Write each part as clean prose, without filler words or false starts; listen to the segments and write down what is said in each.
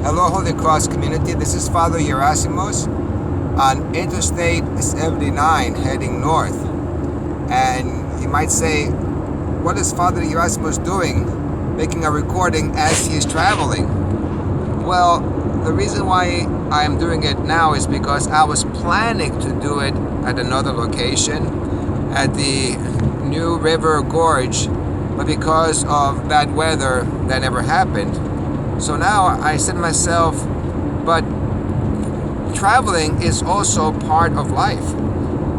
Hello, Holy Cross community. This is Father Gerasimos on Interstate 79 heading north. And you might say, what is Father Gerasimos doing making a recording as he is traveling? Well, the reason why I am doing it now is because I was planning to do it at another location at the New River Gorge, but because of bad weather, that never happened. So now I said to myself, but traveling is also part of life.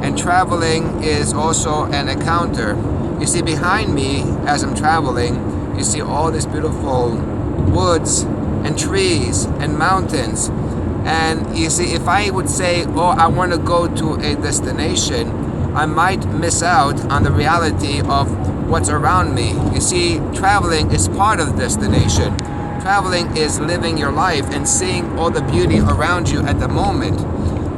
And traveling is also an encounter. You see behind me as I'm traveling, you see all these beautiful woods and trees and mountains. And you see, if I would say, oh, I want to go to a destination, I might miss out on the reality of what's around me. You see, traveling is part of the destination. Traveling is living your life and seeing all the beauty around you at the moment.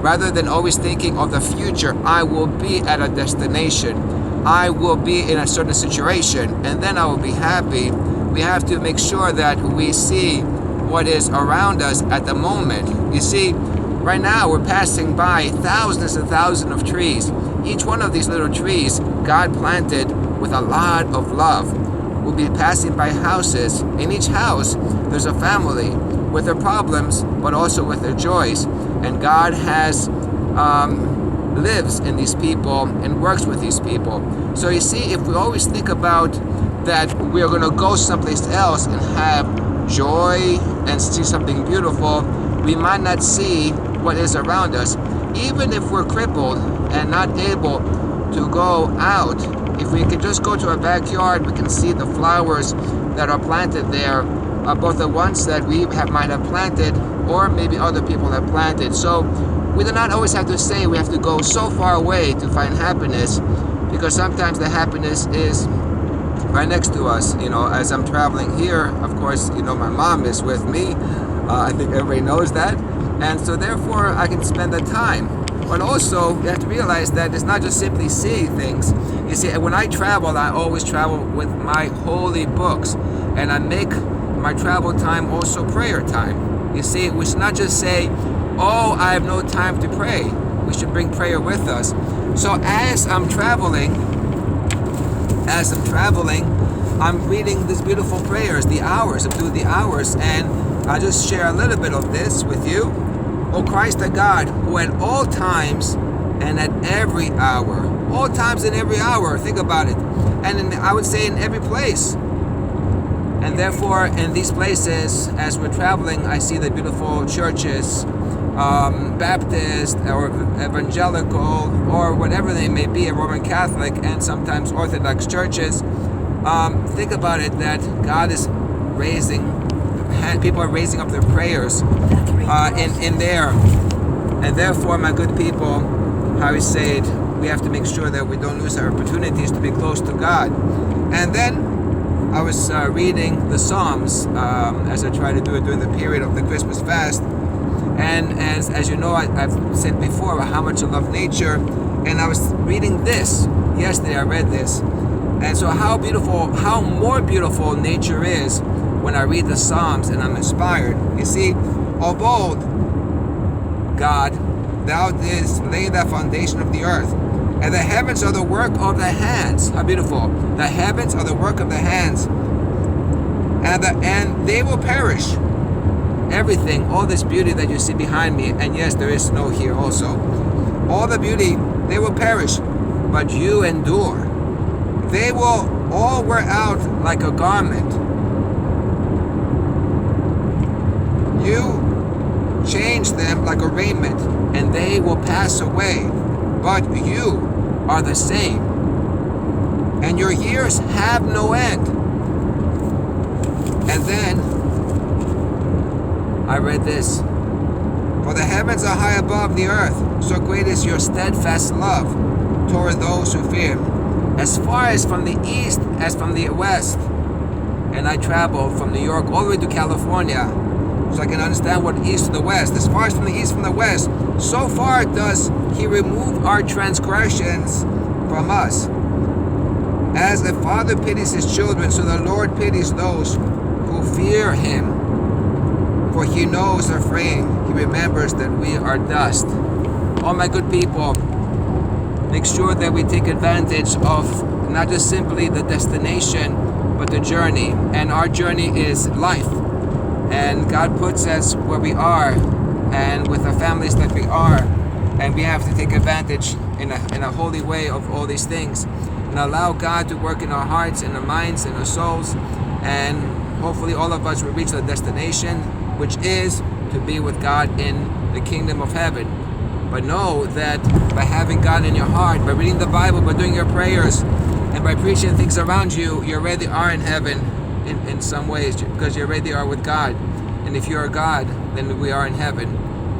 Rather than always thinking of the future, I will be at a destination. I will be in a certain situation, and then I will be happy. We have to make sure that we see what is around us at the moment. You see, right now we're passing by thousands and thousands of trees. Each one of these little trees, God planted with a lot of love. We'll be passing by houses. In each house, there's a family with their problems, but also with their joys. And God lives in these people and works with these people. So you see, if we always think about that we're going to go someplace else and have joy and see something beautiful, we might not see what is around us. Even if we're crippled and not able to go out, if we could just go to our backyard, we can see the flowers that are planted there, both the ones that we might have planted or maybe other people have planted. So we do not always have to say we have to go so far away to find happiness, because sometimes the happiness is right next to us. You know, as I'm traveling here, of course, you know, my mom is with me. I think everybody knows that. And so therefore I can spend the time. But also, you have to realize that it's not just simply seeing things. You see, when I travel, I always travel with my holy books. And I make my travel time also prayer time. You see, we should not just say, oh, I have no time to pray. We should bring prayer with us. So as I'm traveling, I'm reading these beautiful prayers, the hours. I'm doing the hours. And I'll just share a little bit of this with you. O Christ the God, who at all times and at every hour, all times and every hour, think about it, and I would say in every place. And therefore, in these places, as we're traveling, I see the beautiful churches, Baptist or evangelical or whatever they may be, a Roman Catholic and sometimes Orthodox churches. Think about it, that God is raising, people are raising up their prayers in there. And therefore, my good people, how we say it, we have to make sure that we don't lose our opportunities to be close to God. And then I was reading the Psalms as I try to do it during the period of the Christmas fast. And as you know, I've said before how much I love nature. And I was reading this. Yesterday I read this. And so how more beautiful nature is when I read the Psalms and I'm inspired. You see, of old, God, thou didst lay the foundation of the earth, and the heavens are the work of the hands. How beautiful. The heavens are the work of the hands. And they will perish. Everything, all this beauty that you see behind me, and yes, there is snow here also. All the beauty, they will perish, but you endure. They will all wear out like a garment. You change them like a raiment, and they will pass away. But you are the same, and your years have no end. And then I read this. For the heavens are high above the earth, so great is your steadfast love toward those who fear. As far as from the east as from the west. And I traveled from New York all the way to California, so I can understand what east to the west. As far as from the east from the west, so far does he remove our transgressions from us. As a father pities his children, so the Lord pities those who fear him. For he knows our frame, he remembers that we are dust. All my good people, make sure that we take advantage of not just simply the destination, but the journey. And our journey is life. And God puts us where we are, and with the families that we are, and we have to take advantage in a holy way of all these things, and allow God to work in our hearts, in our minds, in our souls, and hopefully all of us will reach the destination, which is to be with God in the kingdom of heaven. But know that by having God in your heart, by reading the Bible, by doing your prayers, and by preaching things around you, you already are in heaven in some ways, because you already are with God. And if you are God, then we are in heaven.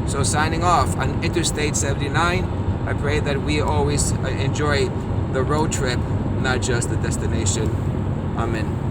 So signing off on Interstate 79, I pray that we always enjoy the road trip, not just the destination. Amen.